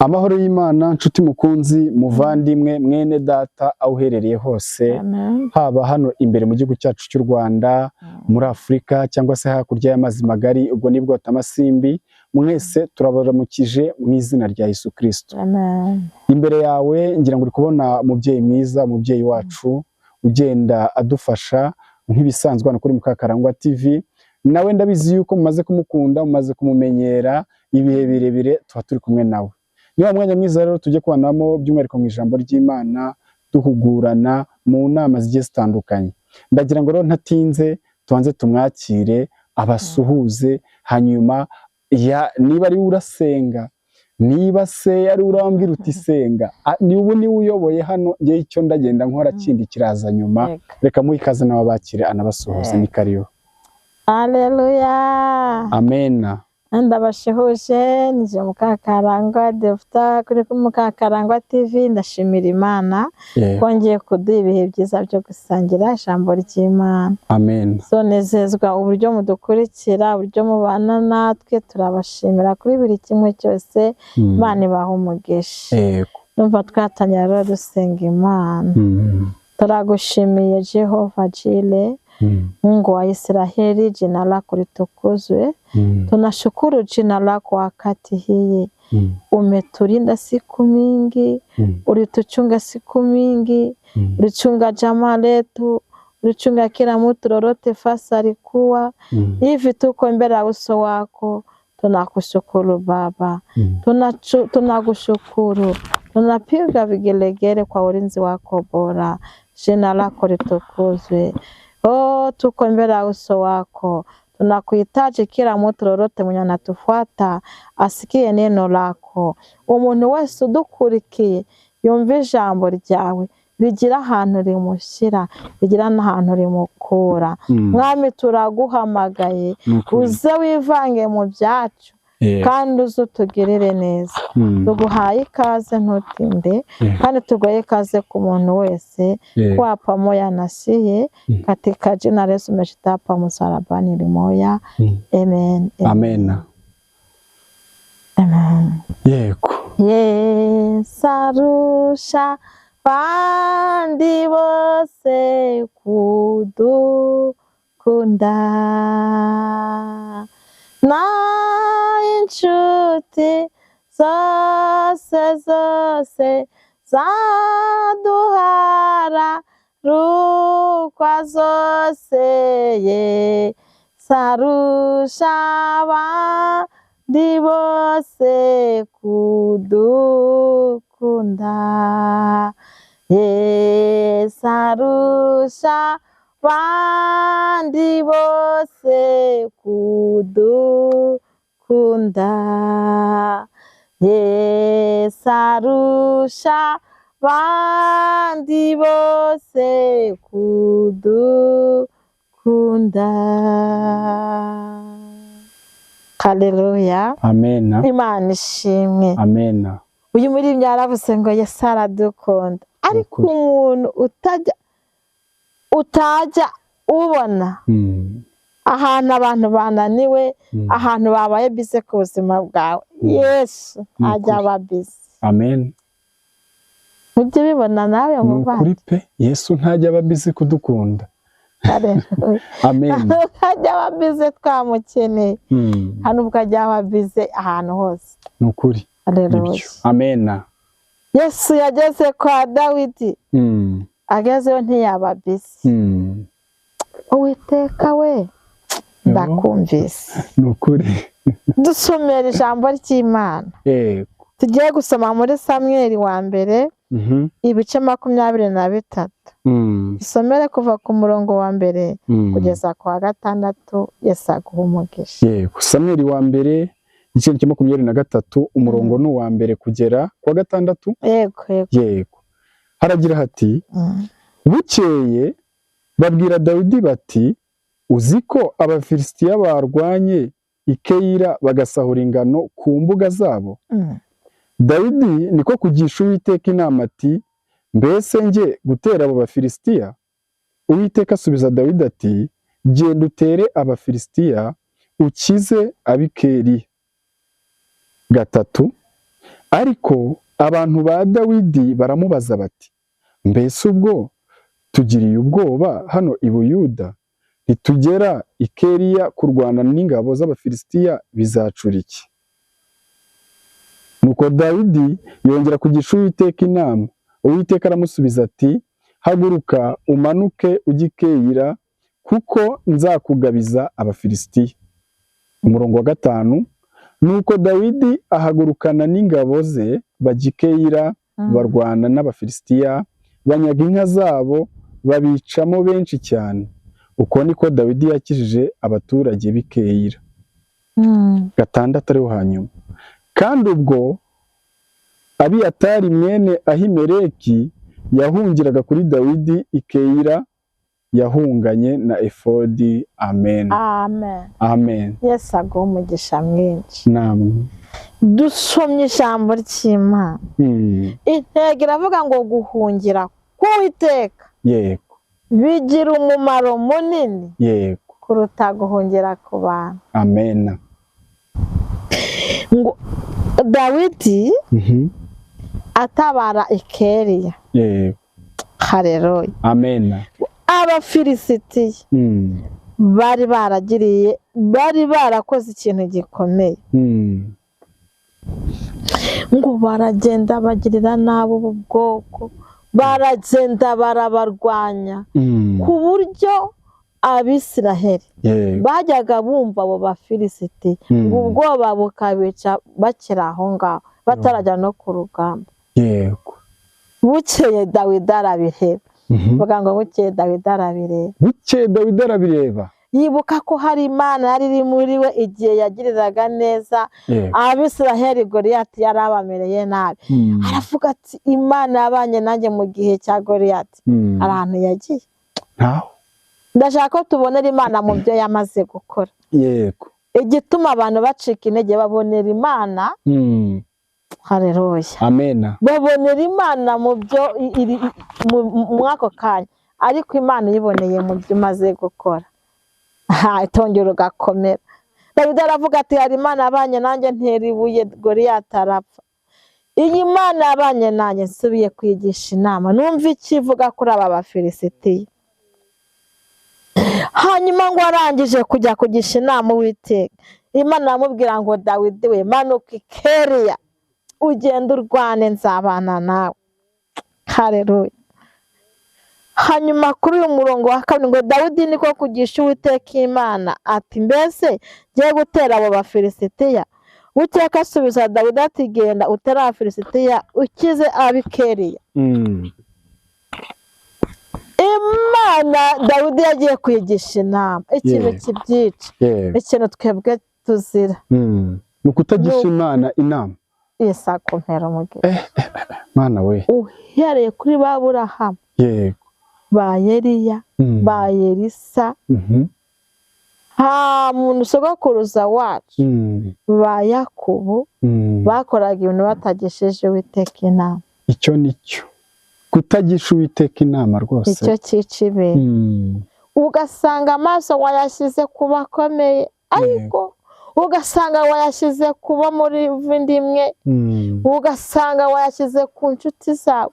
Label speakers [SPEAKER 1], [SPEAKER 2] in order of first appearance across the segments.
[SPEAKER 1] Amahoro y'Imana, nshuti mukunzi, muvandimwe, mwene data aho uherereye hose, haba hano imbere mu gihugu cyacu cy'u Rwanda, muri Afurika cyangwa se hakurya y'amazi magari, ubwo ni bwota amasimbi, mwese turabaramukije mu izina rya Yesu Kristo. Imbere yawe ngira ngo uri kubona umubyeyi mwiza, umubyeyi wacu ugenda adufasha nk'ibisanzwe hano kuri Mukakarangwa TV. Nawe ndabizi yuko mumaze kumukunda, mumaze kumumenyera ibihe birebire, tuba turi kumwe nawe. Niba mwanya mwiza rero tujye kubanamo by'umwihariko mu ijambo ry'Imana, duhugurana mu nama zigiye zitandukanye. Ndagira ngo rero ntatinze tubanze tumwakire, abasuhuze, hanyuma niba ari urasenga, niba se ari urambwira uti senga, niba niwe uyoboye hano, ngewe icyo ndagenda nkora kindi kiraza nyuma. Reka muhe ikaze nawe abakire anabasuhuze. Ni kariyo.
[SPEAKER 2] Haleluya.
[SPEAKER 1] Amena.
[SPEAKER 2] Ndabashihuje, nije Mukakarangwa Devta kuri Mukakarangwa TV. Ndashimira Imana kongeye kuduha ibihe byiza byo gusangira ijambo ry'Imana.
[SPEAKER 1] Amen.
[SPEAKER 2] So nezezwa uburyo mudukurikira, uburyo mubana natwe, turabashimira kuri buri kimwe cyose. Imana ibaha umugisha. Numva twatangira rero dusenga Imana. Turagushimiye Jehova Jire, Mungu wa Israeli, jina lako litukuzwe. Tunashukuru jina lako wakati hii. Umetulinda siku mingi, ulituchunga siku mingi, ulichunga jamaa letu, ulichunga kila mtu lolote fasa alikuwa. Hivi tuko mbele ya uso wako, tunakushukuru Baba. Tunakushukuru. Tunapiga vigelegele kwa ulinzi wako bora. Jina lako litukuzwe. Tuko mbele ya uso wako. Tunakuhitaji kila mtu lolote mwenye anatufuata asikie neno lako. Umuntu wese udukurikiye yumva ijambo ryawe, rigira ahantu rimushira, rigira n'ahantu rimukura. Mwami turaguhamagaye, uze wivange mu byacu kandi uzutugirire neza. Tuguhaye ikaze ntutinde, kandi tugoye ikaze ku muntu wese kwa pamoja nasiye katika jina la Yesu umeshitapa msalabani limoya. Amen.
[SPEAKER 1] Amen.
[SPEAKER 2] Amen.
[SPEAKER 1] Yego.
[SPEAKER 2] Sarusha bandi bose kudukunda, na inshuti zose zaduhara rukwa zose, sarusha abandi bose kudukunda, sarusha abandi bose kudukunda, sarusha abandi bose kudukunda. Haleluya.
[SPEAKER 1] Amen.
[SPEAKER 2] Imana ishimwe.
[SPEAKER 1] Amen.
[SPEAKER 2] Uyu muri byaravuze ngo Yesu aradukunda, ariko umuntu utajya ubona ahantu abantu bananiwe, ahantu babaye bize ku buzima bwawe, Yesu ajya aba bize.
[SPEAKER 1] Amen.
[SPEAKER 2] Ujye bibona nawe mu bana.
[SPEAKER 1] Nukuri pe, Yesu ntajya aba bize kudukunda. Amen.
[SPEAKER 2] Ntajya aba bize twamukeneye, hano ubwajya aba bize ahantu hose.
[SPEAKER 1] Nukuri. Amen.
[SPEAKER 2] Yesu yageze kwa Dawidi, agezeyo ntiyaba bize. Uwiteka we, ndakumvise.
[SPEAKER 1] Nukuri.
[SPEAKER 2] Dusomera ijambo ry'Imana. Tugiye gusoma muri Samweli wa mbere, ibice 23. Dusomere kuva ku murongo wa mbere kugeza ku wa 6. Yesu aguha umugisha.
[SPEAKER 1] Yego. Samweli wa mbere igice cya 23, umurongo ni uwa mbere kugera ku wa 6. Yego. Haragira hati, bukeye babwira Dawidi bati, uzi ko Abafilisitiya barwanye i Keyila bagasahura ingano ku mbuga zabo? Dawidi niko kugisha Uwiteka inama ati, mbese nge gutera abo Bafilisitiya? Uwiteka asubiza Dawidi ati, genda utere Abafilisitiya ukize ab'i Keyila. 3. ariko abantu ba Dawidi baramubaza bati mbese ubwo tugiriye ubwoba hano i Buyuda nitugera i Keriya kurwana n'ingabo z'Abafilisitiya bizacura iki? Nuko Dawidi yongera kugisha Uwiteka inama. Uwiteka aramusubiza ati haguruka umanuke ujye i Keyila kuko nzakugabiza Abafilisitiya. Umurongo wa 5, nuko Dawidi ahagurukana n'ingabo ze bajya i Keyila barwana n'Abafilisitiya, banyaga inka zabo babicamo benshi cyane. Uko niko Dawidi yakijije abaturage b'i Keyila. 6 ariho hanyuma. Kandi ubwo Abiyatari mwene Ahimeleki yahungiraga kuri Dawidi i Keyila, yahunganye na efodi. Amen.
[SPEAKER 2] Amen.
[SPEAKER 1] Amen.
[SPEAKER 2] Yesu aguhe umugisha mwinshi.
[SPEAKER 1] Namwe.
[SPEAKER 2] Dusomye ijambo ry'Imana. Intego iravuga ngo guhungira k'Uwiteka.
[SPEAKER 1] Yego.
[SPEAKER 2] Bigira umumaro munini.
[SPEAKER 1] Yego.
[SPEAKER 2] Kuruta guhungira ku bantu.
[SPEAKER 1] Amen.
[SPEAKER 2] Ngo Dawidi atabara i Keriya.
[SPEAKER 1] Yego.
[SPEAKER 2] Haleluya.
[SPEAKER 1] Amen.
[SPEAKER 2] Abafilisitiya bari barakoze ikintu gikomeye. Ngo baragenda bagirira nabo ubu bwoko, baragenda barabarwanya ku buryo Abisiraheli bajyaga bumva abo Bafilisitiya ubwoba bukabica bakiri aho ngaho batarajya no ku rugamba.
[SPEAKER 1] Yego.
[SPEAKER 2] Bukeye Dawidi arabireba. Bavuga ngo bukeye Dawidi arabireba.
[SPEAKER 1] Bukeye Dawidi arabireba.
[SPEAKER 2] Yibuka ko hari Imana yari iri muri we igihe yagiriraga neza Abisiraheli. Goliyati yari abamereye nabi. Aravuga ati Imana yabanye nanjye mu gihe cya Goliyati. Ahantu yagiye
[SPEAKER 1] ntaho.
[SPEAKER 2] Ndashaka ko tubonera Imana mu byo yamaze gukora.
[SPEAKER 1] Yego.
[SPEAKER 2] Igituma abantu bacika intege babonera Imana. Haleluya.
[SPEAKER 1] Amen.
[SPEAKER 2] Babonera Imana mu byo mu ako kanya, ariko Imana yiboneye mu byo imaze gukora. Itongera ugakomera. Dawidi aravuga ati hari Imana yabanye nanjye ntera ibuye Goliyati arapfa. Iyi Mana yabanye nanjye nsubiye kwigisha inama, numva ikivuga kuri aba Bafilisitiya. Hanyuma ngo arangije kujya kugisha inama Uwiteka, Imana aramubwira ngo Dawidi we manuka i Keriya ugenda urwane nzabana nawe. Haleluya. Hanyuma kuri uyu murongo wa 2 ngo Dawidi niko kugisha Uwiteka Imana ati mbese ngiye gutera abo Bafilisitiya? Uwiteka asubiza Dawidi ati genda utera Abafilisitiya ukize ab'i Keriya. Imana Dawidi yagiye kwigisha inama. Ikintu kibyica, ikintu twebwe tuzira
[SPEAKER 1] ni ukutagisha Imana inama.
[SPEAKER 2] Yesu akompera umugisha.
[SPEAKER 1] Mana we.
[SPEAKER 2] Uhereye kuri ba Aburahamu.
[SPEAKER 1] Yego.
[SPEAKER 2] Ba Eliya, ba Elisa, nta muntu sogokuruza wacu, ba Yakobo bakoraga ibintu batagisheje Uwiteka inama.
[SPEAKER 1] Icyo nicyo kutagisha Uwiteka inama rwose.
[SPEAKER 2] Icyo cicibe. Ugasanga amaso wayashyize ku bakomeye, ariko ugasanga wayashyize kuba muri vindimwe, ugasanga wayashyize ku nshuti zawe.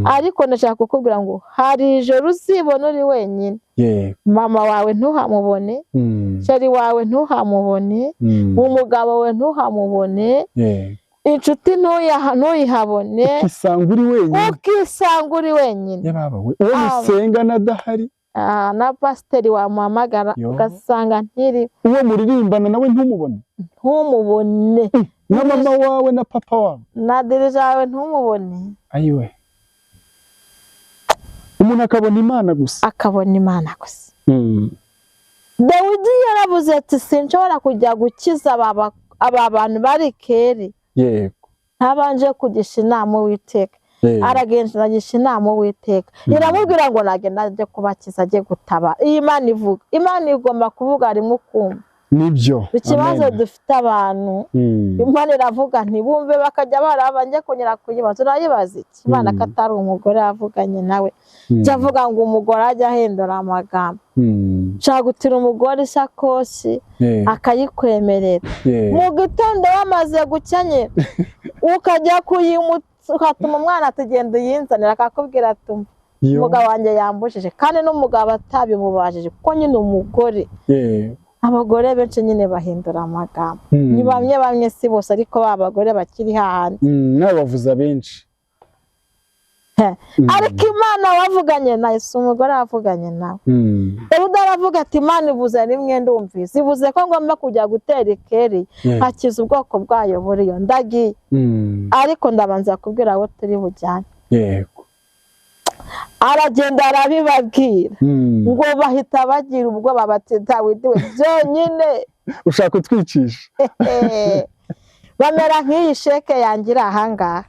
[SPEAKER 2] Ariko ndashaka kukubwira ngo hari ijoro uzibona uri wenyine. Mama wawe ntuhamubone, sheri wawe ntuhamubone, umugabo we ntuhamubone, inshuti ntuyihabone, ukisanga uri wenyine.
[SPEAKER 1] Uwo musengana adahari,
[SPEAKER 2] na pasiteri wamuhamagara ugasanga ntiri.
[SPEAKER 1] Uwo muririmbana nawe ntumubone. Na mama wawe na papa wawe
[SPEAKER 2] na dirija wawe ntumubone.
[SPEAKER 1] Ayiwe. Umuntu akabona Imana gusa.
[SPEAKER 2] Akabona Imana gusa. Dawidi yaravuze ati sinshobora kujya gukiza aba bantu bari Keri.
[SPEAKER 1] Yego.
[SPEAKER 2] Ntabanje kugisha inama Uwiteka. Aragenda agisha inama Uwiteka. Iramubwira ngo nagenda ajye kubakiza ajye gutaba. Iyi Imana ivuga. Imana igomba kuvuga rimwe ukumva.
[SPEAKER 1] Nibyo.
[SPEAKER 2] Ikibazo dufite abantu, Imana iravuga ntibumve bakajya barabanje kunyura kuyibaza. Urayibaza iki? Imana katari umugore yavuganye nawe. Cyavuga ngo umugore ajya ahindura amagambo. cagutira umugore isakoshi akayikwemerera mu gitondo wamaze gukenyera ukajya ukatuma umwana atagenda yinzanira akakubwira ati umugabo wanjye yambujije kandi n'umugabo atabimubajije kuko nyine umugore abagore benshi nyine bahindura amagambo ni bamwe si bose ariko abagore bakiri hahandi
[SPEAKER 1] nawe bavuza benshi
[SPEAKER 2] ariko Imana wavuganye nawe si umugore wavuganye nawe Dawidi aravuga ati Imana ivuze rimwe ndumvise ivuze ko ngomba kujya gutera ikeri hakiza ubwoko bwayo buriyo ndagiye ariko ndabanza kubwira abo turi bujyane aragenda arabibabwira ngo bahita bagira ubwoba bati Dawidi we byonyine
[SPEAKER 1] ushaka kutwicisha
[SPEAKER 2] bamera nk'iyi sheke yanjye iri ahangaha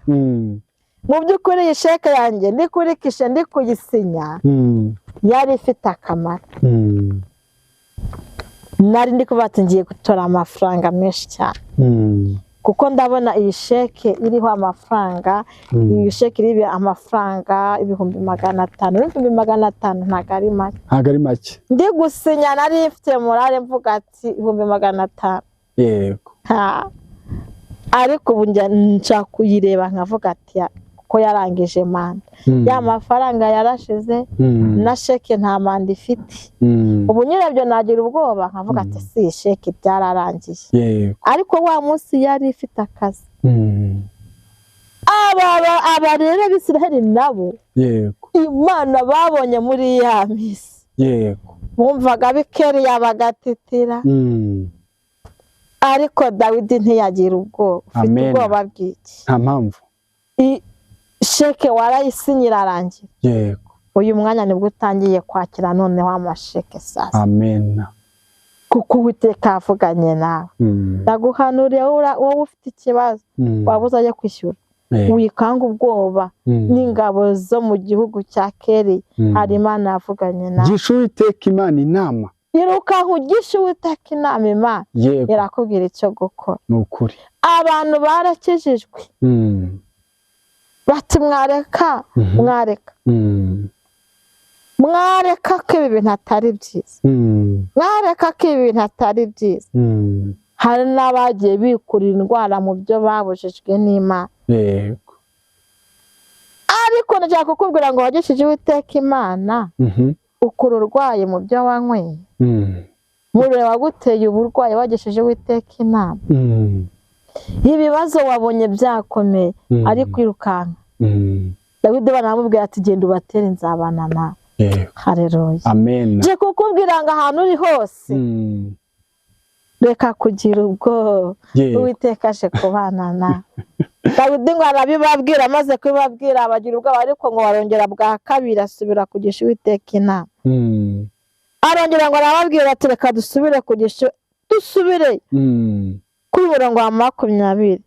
[SPEAKER 2] mu by'ukuri iyi sheke yanjye ndikurikishe ndi kuyisinya yari ifite akamaro nari ndi kuvuga ati ngiye gutora amafaranga menshi cyane kuko ndabona iyi sheke iriho amafaranga iyi sheke iriho amafaranga 500,000 500,000 ntabwo ari make ndi gusinya nari mfite morale mvuga ati 500,000
[SPEAKER 1] yego
[SPEAKER 2] ariko ubu nshaka kuyireba nkavuga ati ko yarangije manda ya mafaranga yarashize na sheke nta manda ifite ubu nyine byo nagira ubwoba nkavuga ati si sheke byararangiye ariko wa munsi yari ifite akazi aba rero Abisiraheli nabo Imana babonye muri ya misi bumvaga bikeriye bagatitira ariko Dawidi ntiyagira ubwoba ufite ubwoba bw'iki
[SPEAKER 1] nta mpamvu
[SPEAKER 2] sheke warayisinyira arangira uyu mwanya nibwo utangiye kwakira noneho amasheke sasa
[SPEAKER 1] amen
[SPEAKER 2] kuko Uwiteka avuganye nawe ndaguhanuriye wowe ufite ikibazo wabuze ajya kwishyura wikanga ubwoba n'ingabo zo mu gihugu cya Keri hari Imana yavuganye nawe
[SPEAKER 1] gisha Uwiteka Imana inama
[SPEAKER 2] iruka nkugisha Uwiteka inama Imana irakubwira icyo gukora
[SPEAKER 1] ni ukuri
[SPEAKER 2] abantu barakijijwe bati mwareka ko ibi bintu atari byiza mwareka ko ibi bintu atari byiza hari n'abagiye bikurira indwara mu byo babujijwe n'Imana ariko ndashaka kukubwira ngo wagishije Uwiteka Imana ukura urwaye mu byo wanyweye murebe waguteye uburwayi wagishije Uwiteka inama ibibazo wabonye byakomeye ari kwirukanka Dawidi baramubwira ati genda ubatere nzabana nawe haleluya
[SPEAKER 1] amen
[SPEAKER 2] je kukubwira ngo ahantu uri hose reka kugira ubwo Uwiteka aje kubana nawe Dawidi ngo arabibabwira maze kubibabwira bagira ubwo ariko ngo barongera bwa kabiri asubira kugisha Uwiteka inama arongera ngo arababwira ati reka dusubire kugisha dusubire kuri murongo wa 20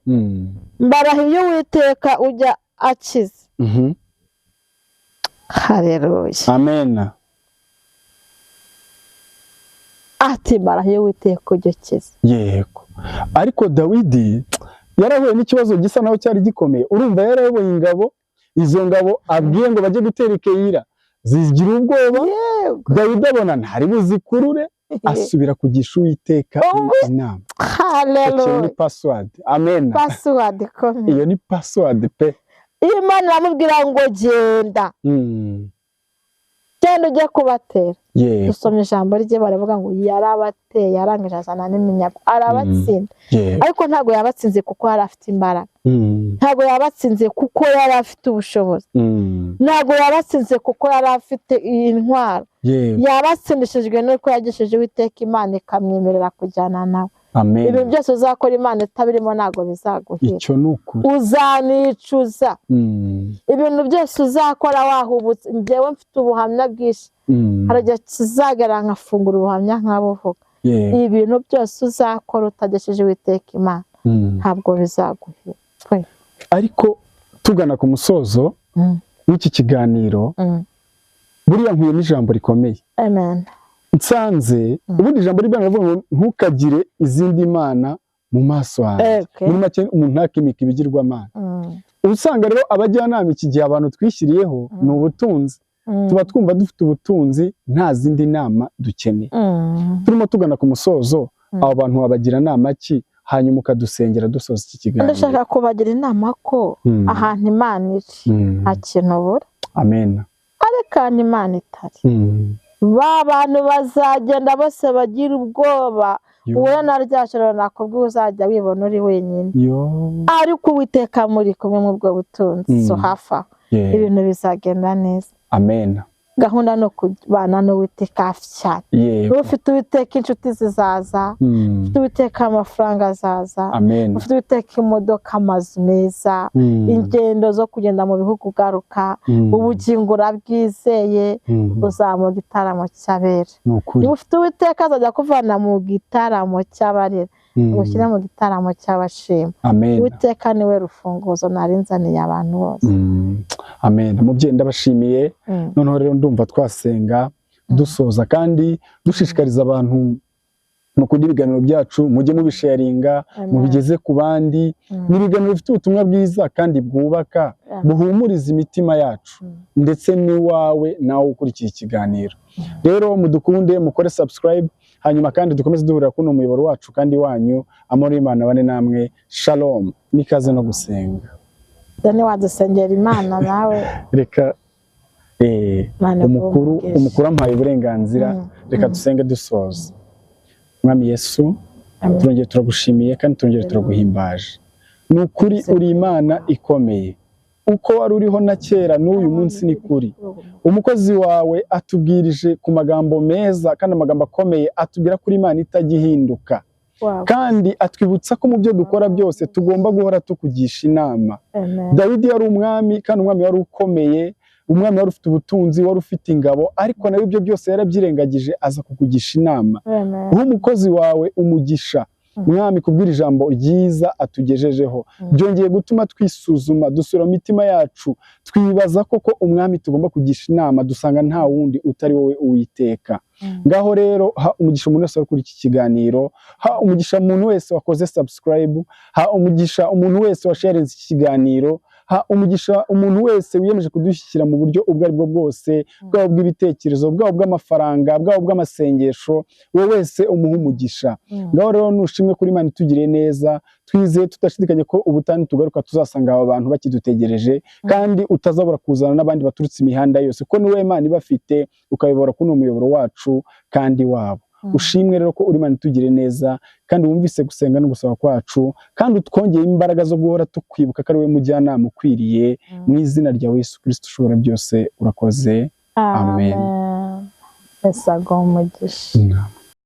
[SPEAKER 2] mbarahiye Uwiteka ujya akiza haleluya
[SPEAKER 1] amen
[SPEAKER 2] ati mbarahiye Uwiteka ujya akiza
[SPEAKER 1] yego ariko Dawidi yarahuye n'ikibazo gisa naho cyari gikomeye urumva yarayoboye ingabo izo ngabo abwiye ngo bajye gutera Keyila zigira ubwoba Dawidi abona ntari buzikurure asubira kugisha Uwiteka inama
[SPEAKER 2] haleluya
[SPEAKER 1] ni password amen
[SPEAKER 2] password komeye
[SPEAKER 1] iyo ni password pe
[SPEAKER 2] Imana iramubwira ngo genda genda ujye kubatera dusomye ijambo rye baravuga ngo yarabateye yarangije azana n'iminyago arabatsinda ariko ntago yabatsinze kuko yari afite imbaraga ntago yabatsinze kuko yari afite ubushobozi ntago yabatsinze kuko yari afite intwaro yabatsindishijwe nuko yagishije Uwiteka Imana ikamwemerera kujyana nawe ibintu byose uzakora Imana itabirimo ntago bizaguhira
[SPEAKER 1] icyo nuko
[SPEAKER 2] uzanicuza ibintu byose uzakora wahubutse njyewe mfite ubuhamya bwinshi harajya kizagera nkafungura ubuhamya nkabuvuga ibintu byose uzakora utagesheje Uwiteka Imana ntabwo bizaguhira
[SPEAKER 1] ariko tugana ku musozo w'iki kiganiro buriya nkuye n'ijambo rikomeye
[SPEAKER 2] amen
[SPEAKER 1] nsanze ubundi ijambo rivuga ngo ntukagire izindi mana mu maso yawe muri make umuntu ntakimika ibigirwamana usanga rero abajyanama iki gihe abantu twishyiriyeho ni ubutunzi tuba twumva dufite ubutunzi nta zindi nama dukeneye. Turimo tugana ku musozo, abo bantu wabagira nama ki hanyuma ukadusengera dusoza iki kiganiro?
[SPEAKER 2] Ndashaka kubagira inama ko ahantu Imana iri nta kintu ubura.
[SPEAKER 1] Amen.
[SPEAKER 2] Ariko ahantu Imana itari, ba bantu bazagenda bose bagira ubwoba, wowe na rya joro nakubwiye uzajya wibona uri wenyine, ariko Uwiteka muri kumwe mu bwo butunzi. So hafa ibintu bizagenda neza.
[SPEAKER 1] Amen.
[SPEAKER 2] Gahunda no kubana n'Uwiteka hafi cyane. Ufite Uwiteka inshuti zizaza, ufite Uwiteka amafaranga azaza, ufite Uwiteka imodoka, amazu meza, ingendo zo kugenda mu bihugu ugaruka, ubugingo urabwizeye, uzaba mu gitaramo cy'abera. Ufite Uwiteka azajya kuvana mu gitaramo cy'abarera ushyire mu gitaramo cy'abashima. Uwiteka niwe rufunguzo narinzaniye abantu bose.
[SPEAKER 1] Amen. Mubyeyi ndabashimiye. Noneho rero ndumva twasenga dusoza kandi dushishikariza abantu mukunda ibiganiro byacu, mujye mubisharinga, mubigeze ku bandi. Ni ibiganiro bifite ubutumwa bwiza kandi bwubaka, buhumuriza imitima yacu ndetse n'iwawe nawe ukurikiye ikiganiro. Rero mudukunde, mukore subscribe, hanyuma kandi dukomeze duhurira kuno muyoboro wacu kandi wanyu. Amahoro y'Imana bane namwe. Shalom. Nikaze no gusenga.
[SPEAKER 2] Dani wadusengera Imana nawe.
[SPEAKER 1] Reka umukuru ampaye uburenganzira, reka dusenge dusoza. Mwami Yesu, turongeye turagushimiye kandi turongeye turaguhimbaje. Ni ukuri uri Imana ikomeye, uko wari uriho na kera n'uyu munsi ni kuri. Umukozi wawe atubwirije ku magambo meza kandi amagambo akomeye, atubwira kuri Imana itagihinduka. Kandi atwibutsa ko mu byo dukora byose tugomba guhora tukugisha inama. Dawidi yari umwami kandi umwami wari ukomeye, umwami wari ufite ubutunzi, wari ufite ingabo, ariko nawe ibyo byose yarabyirengagije aza kukugisha inama. Umukozi wawe umugisha Mwami kubwira ijambo ryiza atugejejeho, byongeye gutuma twisuzuma, dusura imitima yacu, twibaza koko umwami tugomba kugisha inama, dusanga nta wundi utari wowe Uwiteka. Ngaho rero ha umugisha umuntu wese kuri iki kiganiro, ha umugisha umuntu wese wakoze subscribe, ha umugisha umuntu wese washarinze iki kiganiro, ha umugisha umuntu wese wiyemeje kudushyikira mu buryo ubwo ari bwo bwose, bwabo bw'ibitekerezo, bwabo bw'amafaranga, bwabo bw'amasengesho, wowe wese umuha umugisha. Ngaho rero nushimwe kuri Imana itugiriye neza, twizeye tudashidikanye ko ubutani tugaruka tuzasanga aba bantu bakidutegereje, kandi utazabura kuzana n'abandi baturutse imihanda yose, ko niwe Imana ibafite ukayobora kuno muyoboro wacu kandi wabo. Ushimwe rero ko uri Imana itugiriye neza kandi wumvise gusenga no gusaba kwacu, kandi utwongeye imbaraga zo guhora tukwibuka ko ari we mujyanama ukwiriye. Mu izina rya Yesu Kristo ushobora byose urakoze. Amen.
[SPEAKER 2] Esa umugisha.